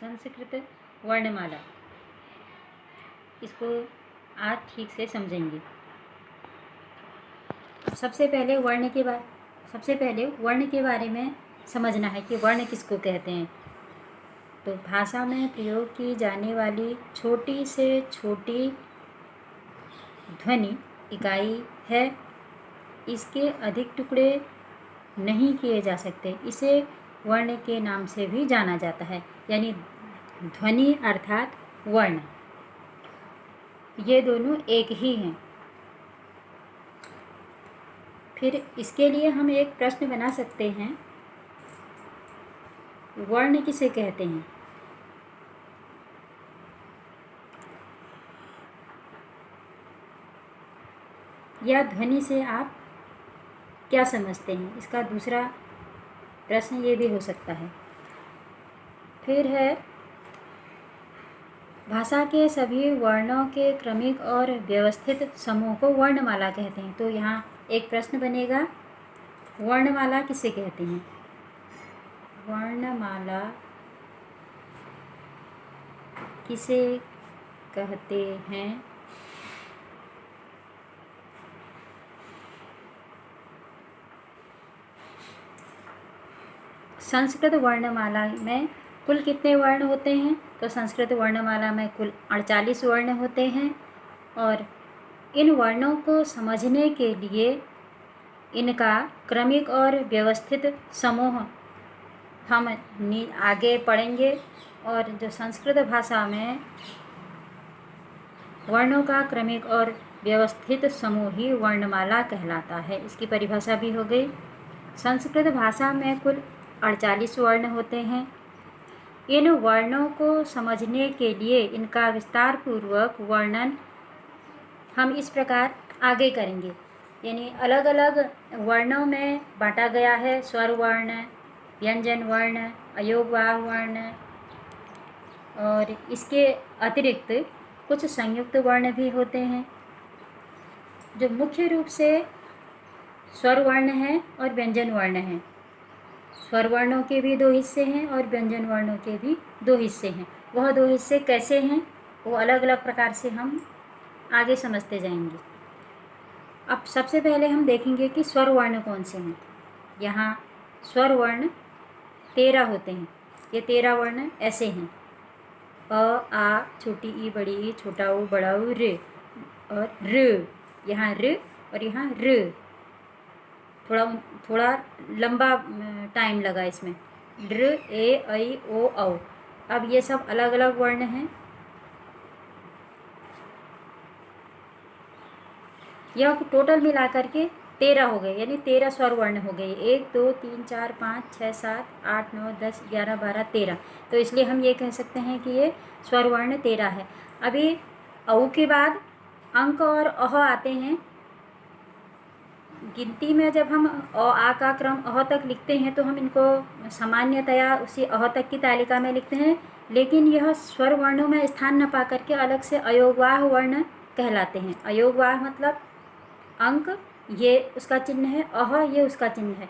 संस्कृत वर्णमाला, इसको आज ठीक से समझेंगे। सबसे पहले वर्ण के बारे में समझना है कि वर्ण किसको कहते हैं। तो भाषा में प्रयोग की जाने वाली छोटी से छोटी ध्वनि इकाई है। इसके अधिक टुकड़े नहीं किए जा सकते। इसे वर्ण के नाम से भी जाना जाता है, यानी ध्वनि अर्थात वर्ण, ये दोनों एक ही हैं। फिर इसके लिए हम एक प्रश्न बना सकते हैं, वर्ण किसे कहते हैं। या ध्वनि से आप क्या समझते हैं, इसका दूसरा प्रश्न ये भी हो सकता है। फिर है, भाषा के सभी वर्णों के क्रमिक और व्यवस्थित समूह को वर्णमाला कहते हैं। तो यहाँ एक प्रश्न बनेगा, वर्णमाला किसे कहते हैं। वर्णमाला किसे कहते हैं। संस्कृत वर्णमाला में कुल कितने वर्ण होते हैं। तो संस्कृत वर्णमाला में कुल 48 वर्ण होते हैं और इन वर्णों को समझने के लिए इनका क्रमिक और व्यवस्थित समूह हम आगे पढ़ेंगे। और जो संस्कृत भाषा में वर्णों का क्रमिक और व्यवस्थित समूह ही वर्णमाला कहलाता है। इसकी परिभाषा भी हो गई। संस्कृत भाषा में कुल 48 वर्ण होते हैं। इन वर्णों को समझने के लिए इनका विस्तार पूर्वक वर्णन हम इस प्रकार आगे करेंगे, यानी अलग अलग वर्णों में बांटा गया है। स्वर वर्ण, व्यंजन वर्ण, अयोगवाह वर्ण और इसके अतिरिक्त कुछ संयुक्त वर्ण भी होते हैं। जो मुख्य रूप से स्वर वर्ण है और व्यंजन वर्ण हैं। स्वर वर्णों के भी 2 हिस्से हैं और व्यंजन वर्णों के भी 2 हिस्से हैं। वह 2 हिस्से कैसे हैं, वो अलग अलग प्रकार से हम आगे समझते जाएंगे। अब सबसे पहले हम देखेंगे कि स्वर वर्ण कौन से हैं। यहाँ स्वर वर्ण 13 होते हैं। ये 13 वर्ण ऐसे हैं, अ, आ, छोटी ई, बड़ी ई, छोटा ऊ, बड़ा ऊ, ऋ और ऋ। यहाँ ऋ और यहाँ ऋ। थोड़ा लंबा टाइम लगा इसमें। ड्र, ए, ऐ, ओ, औ। अब ये सब अलग अलग वर्ण हैं। यह टोटल मिलाकर के 13 हो गए, यानी 13 स्वर वर्ण हो गए। 1 2 3 4 5 6 7 8 9 10 11 12 13। तो इसलिए हम ये कह सकते हैं कि ये स्वर वर्ण 13 है। अभी औ के बाद अंक और अह आते हैं। गिनती में जब हम आ का क्रम अह तक लिखते हैं तो हम इनको सामान्यतया उसी अह तक की तालिका में लिखते हैं, लेकिन यह स्वर वर्णों में स्थान न पा करके अलग से अयोगवाह वर्ण कहलाते हैं। अयोगवाह मतलब अंक ये उसका चिन्ह है, अह ये उसका चिन्ह है।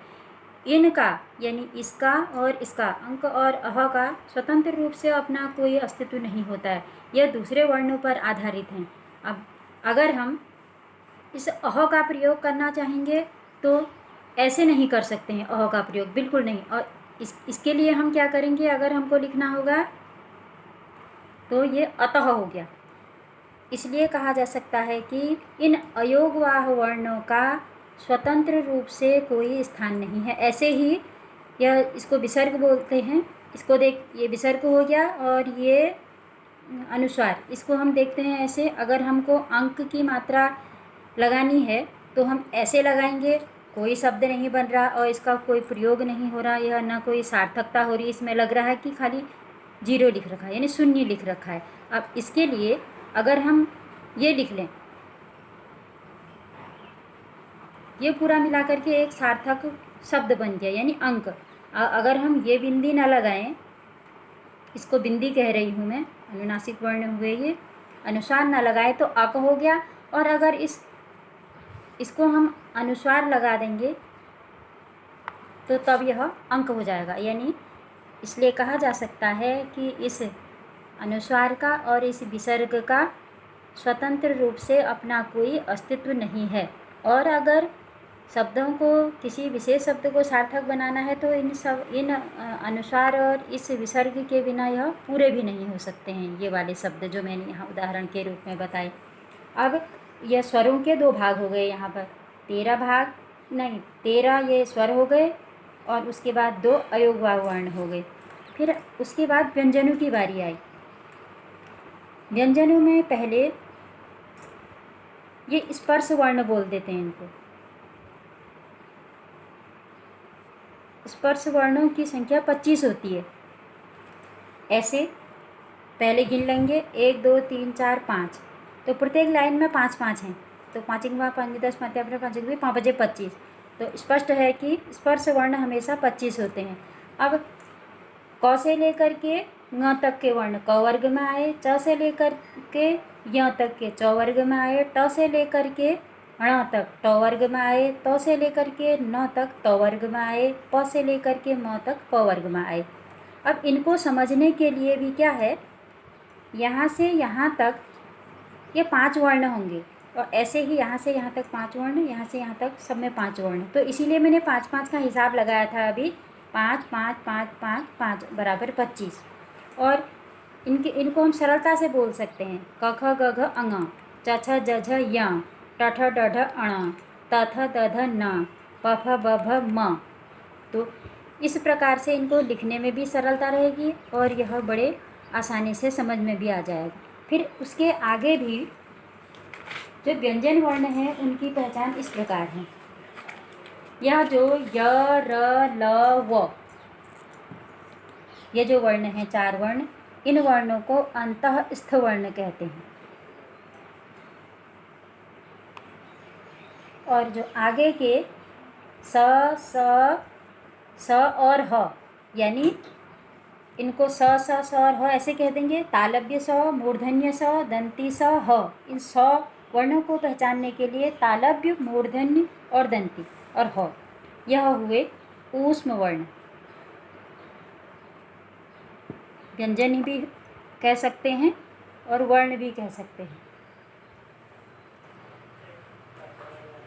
इनका यानी इसका और इसका अंक और अह का स्वतंत्र रूप से अपना कोई अस्तित्व नहीं होता है, यह दूसरे वर्णों पर आधारित हैं। अब अगर हम इस अह का प्रयोग करना चाहेंगे तो ऐसे नहीं कर सकते हैं, अह का प्रयोग बिल्कुल नहीं। और इसके लिए हम क्या करेंगे, अगर हमको लिखना होगा तो ये अतः हो गया। इसलिए कहा जा सकता है कि इन अयोगवाह वर्णों का स्वतंत्र रूप से कोई स्थान नहीं है। ऐसे ही यह इसको विसर्ग बोलते हैं। इसको देख, ये विसर्ग हो गया और ये अनुस्वार, इसको हम देखते हैं ऐसे। अगर हमको अंक की मात्रा लगानी है तो हम ऐसे लगाएंगे, कोई शब्द नहीं बन रहा और इसका कोई प्रयोग नहीं हो रहा, यह ना कोई सार्थकता हो रही। इसमें लग रहा है कि खाली 0 लिख रखा है, यानी शून्य लिख रखा है। अब इसके लिए अगर हम ये लिख लें, ये पूरा मिलाकर के एक सार्थक शब्द बन गया, यानी अंक। अगर हम ये बिंदी ना लगाएं, इसको बिंदी कह रही हूँ मैं, अनुनासिक वर्ण हुए ये, अनुस्वार ना लगाए तो अक हो गया। और अगर इसको हम अनुस्वार लगा देंगे तो तब यह अंक हो जाएगा, यानी इसलिए कहा जा सकता है कि इस अनुस्वार का और इस विसर्ग का स्वतंत्र रूप से अपना कोई अस्तित्व नहीं है। और अगर शब्दों को, किसी विशेष शब्द को सार्थक बनाना है तो इन अनुस्वार और इस विसर्ग के बिना यह पूरे भी नहीं हो सकते हैं, ये वाले शब्द जो मैंने यहाँ उदाहरण के रूप में बताए। अब यह स्वरों के 2 भाग हो गए यहाँ पर, 13 ये स्वर हो गए और उसके बाद 2 अयोगवाह वर्ण हो गए। फिर उसके बाद व्यंजनों की बारी आई। व्यंजनों में पहले ये स्पर्श वर्ण बोल देते हैं इनको। स्पर्श वर्णों की संख्या 25 होती है। ऐसे पहले गिन लेंगे 1 2 3 4 5, तो प्रत्येक लाइन में 5 5 हैं, तो 5 5 5 10 5 5 5 बजे 25, तो स्पष्ट है कि स्पर्श वर्ण हमेशा 25 होते हैं। अब क से लेकर के ङ तक के वर्ण क वर्ग में आए, च से लेकर के य तक के च वर्ग में आए, ट से लेकर के ण तक ट वर्ग में आए, त से लेकर के न तक त वर्ग में आए, प से लेकर के म तक प वर्ग में आए। अब इनको समझने के लिए भी क्या है, यहाँ से यहाँ तक ये 5 वर्ण होंगे और ऐसे ही यहाँ से यहाँ तक 5 वर्ण, यहाँ से यहाँ तक सब में 5 वर्ण, तो इसीलिए मैंने 5 5 का हिसाब लगाया था अभी। 5 5 5 5 5 बराबर 25। और इनको हम सरलता से बोल सकते हैं, क ख ग घ अंग, च छ ज झ य, ट ठ ड ढ अण, त थ द ध न, प फ ब भ म। तो इस प्रकार से इनको लिखने में भी सरलता रहेगी और यह बड़े आसानी से समझ में भी आ जाएगा। फिर उसके आगे भी जो व्यंजन वर्ण हैं उनकी पहचान इस प्रकार है। यह जो य र ल व, ये जो वर्ण हैं 4 वर्ण, इन वर्णों को अंतःस्थ वर्ण कहते हैं। और जो आगे के स स और ह, यानी इनको स और ह ऐसे कह देंगे। तालव्य स, मूर्धन्य स, दंती स, ह, इन 100 वर्णों को पहचानने के लिए तालव्य, मूर्धन्य और दंती और ह, यह हुए ऊष्म वर्ण। व्यंजन भी कह सकते हैं और वर्ण भी कह सकते हैं।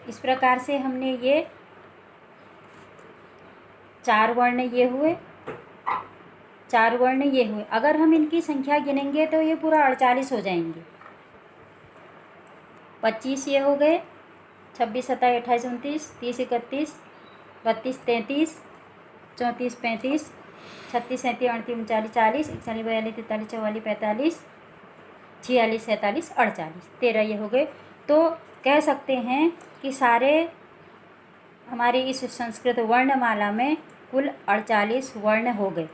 इस प्रकार से हमने ये 4 वर्ण ये हुए, 4 वर्ण ये हुए। अगर हम इनकी संख्या गिनेंगे तो ये पूरा 48 हो जाएंगे। 25 ये हो गए, 26 27 28 29 30 31 32 33 34 35 36 37 38 39 40 41 42 43 44 45 46 47 48 13 ये हो गए। तो कह सकते हैं कि सारे हमारी इस संस्कृत वर्णमाला में कुल 48 वर्ण हो गए।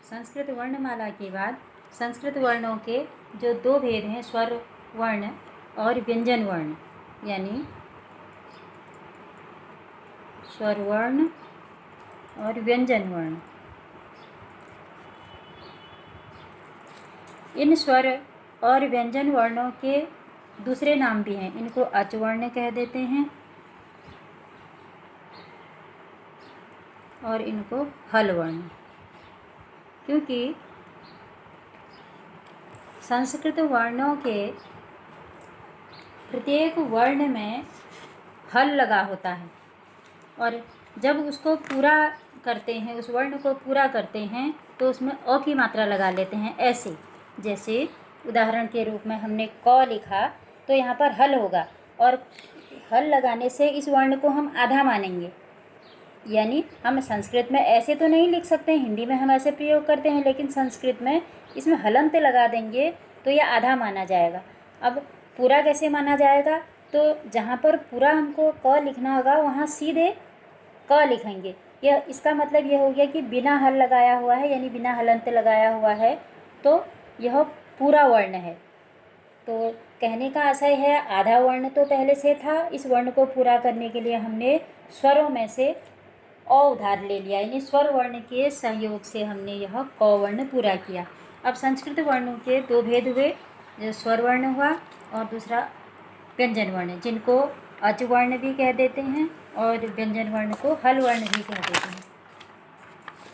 संस्कृत वर्णमाला के बाद संस्कृत वर्णों के जो 2 भेद हैं, स्वर वर्ण और व्यंजन वर्ण, यानी स्वर वर्ण और व्यंजन वर्ण। इन स्वर और व्यंजन वर्णों के दूसरे नाम भी हैं। इनको अच वर्ण कह देते हैं और इनको हल वर्ण, क्योंकि संस्कृत वर्णों के प्रत्येक वर्ण में हल लगा होता है और जब उसको पूरा करते हैं, उस वर्ण को पूरा करते हैं, तो उसमें अ की मात्रा लगा लेते हैं। ऐसे जैसे उदाहरण के रूप में हमने क लिखा तो यहाँ पर हल होगा और हल लगाने से इस वर्ण को हम आधा मानेंगे। यानी हम संस्कृत में ऐसे तो नहीं लिख सकते, हिंदी में हम ऐसे प्रयोग करते हैं, लेकिन संस्कृत में इसमें हलंत लगा देंगे तो यह आधा माना जाएगा। अब पूरा कैसे माना जाएगा, तो जहाँ पर पूरा हमको क लिखना होगा वहाँ सीधे क लिखेंगे। यह इसका मतलब यह हो गया कि बिना हल लगाया हुआ है, यानी बिना हलंत लगाया हुआ है, तो यह पूरा वर्ण है। तो कहने का आशय है, आधा वर्ण तो पहले से था, इस वर्ण को पूरा करने के लिए हमने स्वरों में से अ उधार ले लिया, यानी स्वर वर्ण के सहयोग से हमने यह क वर्ण पूरा किया। अब संस्कृत वर्णों के 2 भेद हुए, जो स्वर वर्ण हुआ और दूसरा व्यंजन वर्ण, जिनको अच वर्ण भी कह देते हैं और व्यंजन वर्ण को हल वर्ण भी कह देते हैं।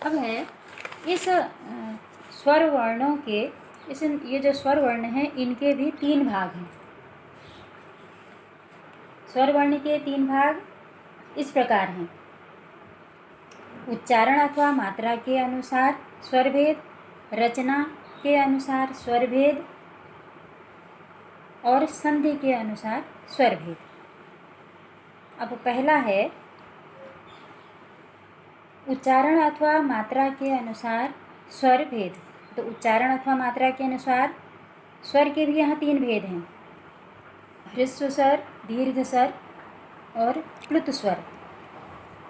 अब है इस स्वर वर्णों के ये जो स्वर वर्ण हैं इनके भी 3 भाग हैं। स्वर वर्ण के 3 भाग इस प्रकार हैं: उच्चारण अथवा मात्रा के अनुसार स्वर भेद, रचना के अनुसार स्वर भेद और संधि के अनुसार स्वर भेद। अब पहला है उच्चारण अथवा मात्रा के अनुसार स्वर भेद। तो उच्चारण अथवा मात्रा के अनुसार स्वर के भी यहाँ 3 भेद हैं: ह्रस्व स्वर, दीर्घ स्वर और प्लुत स्वर।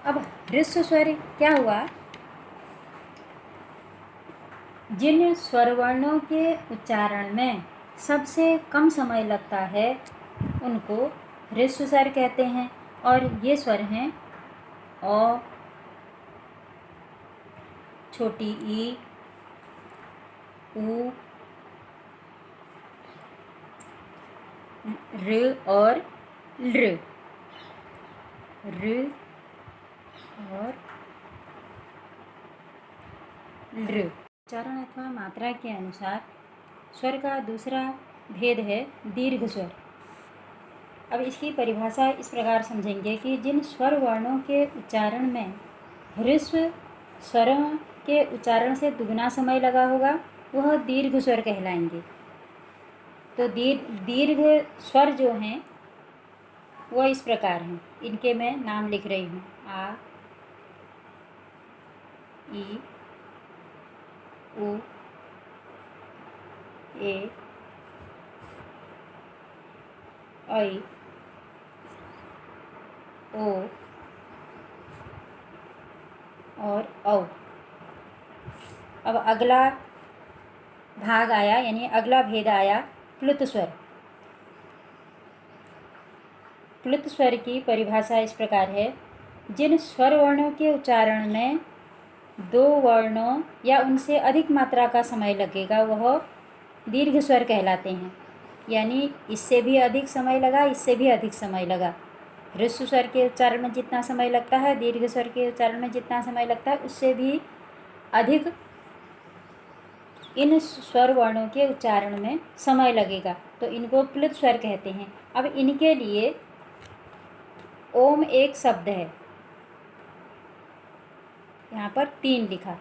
अब ह्रस्व स्वर क्या हुआ? जिन स्वर वर्णों के उच्चारण में सबसे कम समय लगता है उनको ह्रस्व स्वर कहते हैं। और ये स्वर हैं अ, छोटी ई, उ, र और लृ। र और लृ। उच्चारण अथवा मात्रा के अनुसार स्वर का दूसरा भेद है दीर्घ स्वर। अब इसकी परिभाषा इस प्रकार समझेंगे कि जिन स्वर वर्णों के उच्चारण में ह्रस्व स्वरों के उच्चारण से दुगना समय लगा होगा वह दीर्घ स्वर कहलाएंगे। तो दीर्घ स्वर जो हैं वह इस प्रकार हैं। इनके मैं नाम लिख रही हूँ: आ, ई, उ, ए, ऐ, ओ और औ। अब अगला भाग आया, यानी अगला भेद आया प्लुत स्वर। प्लुत स्वर की परिभाषा इस प्रकार है: जिन स्वर वर्णों के उच्चारण में 2 वर्णों या उनसे अधिक मात्रा का समय लगेगा वह दीर्घ स्वर कहलाते हैं। यानी इससे भी अधिक समय लगा, इससे भी अधिक समय लगा। ह्रस्व स्वर के उच्चारण में जितना समय लगता है, दीर्घ स्वर के उच्चारण में जितना समय लगता है, उससे भी अधिक इन स्वर वर्णों के उच्चारण में समय लगेगा, तो इनको प्लुत स्वर कहते हैं। अब इनके लिए ओम एक शब्द है, यहाँ पर 3 लिखा।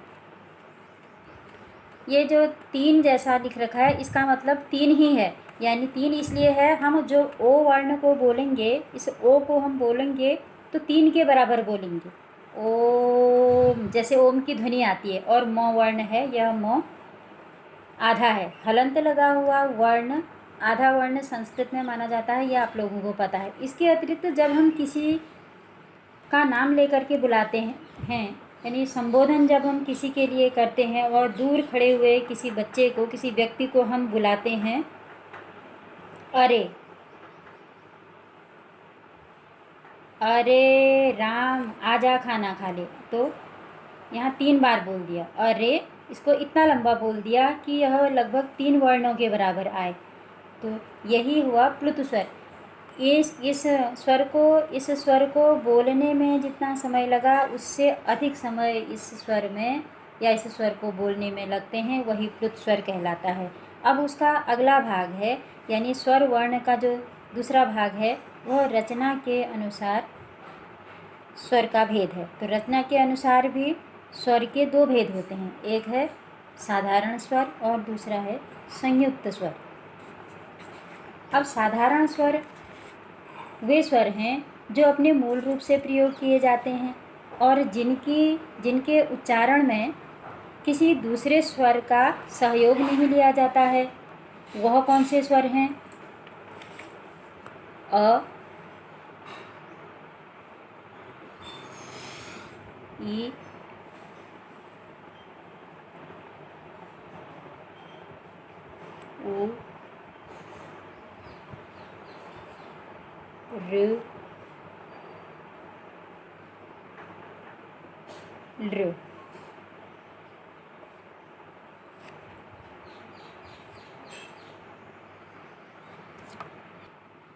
ये जो 3 जैसा लिख रखा है इसका मतलब 3 ही है। यानी 3 इसलिए है, हम जो ओ वर्ण को बोलेंगे, इस ओ को हम बोलेंगे तो 3 के बराबर बोलेंगे। ओम, जैसे ओम की ध्वनि आती है। और म वर्ण है, यह म आधा है। हलंत लगा हुआ वर्ण आधा वर्ण संस्कृत में माना जाता है, यह आप लोगों को पता है। इसके अतिरिक्त जब हम किसी का नाम लेकर के बुलाते हैं, यानी संबोधन जब हम किसी के लिए करते हैं और दूर खड़े हुए किसी बच्चे को, किसी व्यक्ति को हम बुलाते हैं, अरे अरे राम आजा खाना खा ले, तो यहाँ 3 बार बोल दिया अरे। इसको इतना लंबा बोल दिया कि यह लगभग 3 वर्णों के बराबर आए, तो यही हुआ प्लुत स्वर। इस स्वर को बोलने में जितना समय लगा उससे अधिक समय इस स्वर में या इस स्वर को बोलने में लगते हैं, वही प्लुत स्वर कहलाता है। अब उसका अगला भाग है, यानी स्वर वर्ण का जो दूसरा भाग है वह रचना के अनुसार स्वर का भेद है। तो रचना के अनुसार भी स्वर के 2 भेद होते हैं, एक है साधारण स्वर और दूसरा है संयुक्त स्वर। अब साधारण स्वर वे स्वर हैं जो अपने मूल रूप से प्रयोग किए जाते हैं और जिनके उच्चारण में किसी दूसरे स्वर का सहयोग नहीं लिया जाता है। वह कौन से स्वर हैं? अ, ई, उ, ऋ, लृ।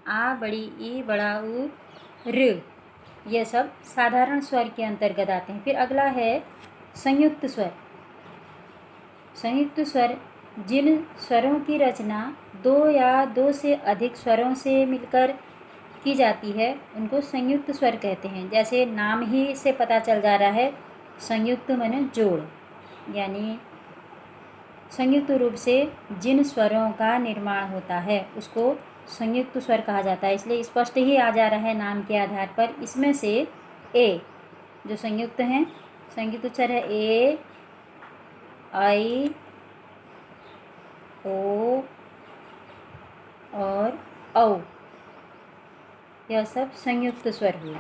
आ, बड़ी ई, बड़ा उ, ऋ, ये सब साधारण स्वर के अंतर्गत आते हैं। फिर अगला है संयुक्त स्वर। संयुक्त स्वर जिन स्वरों की रचना दो या दो से अधिक स्वरों से मिलकर की जाती है उनको संयुक्त स्वर कहते हैं। जैसे नाम ही से पता चल जा रहा है, संयुक्त माने जोड़, यानी संयुक्त रूप से जिन स्वरों का निर्माण होता है उसको संयुक्त स्वर कहा जाता है। इसलिए स्पष्ट ही आ जा रहा है नाम के आधार पर। इसमें से ए जो संयुक्त हैं, संयुक्त स्वर है ए, आई, ओ और औ, यह सब संयुक्त स्वर हुए।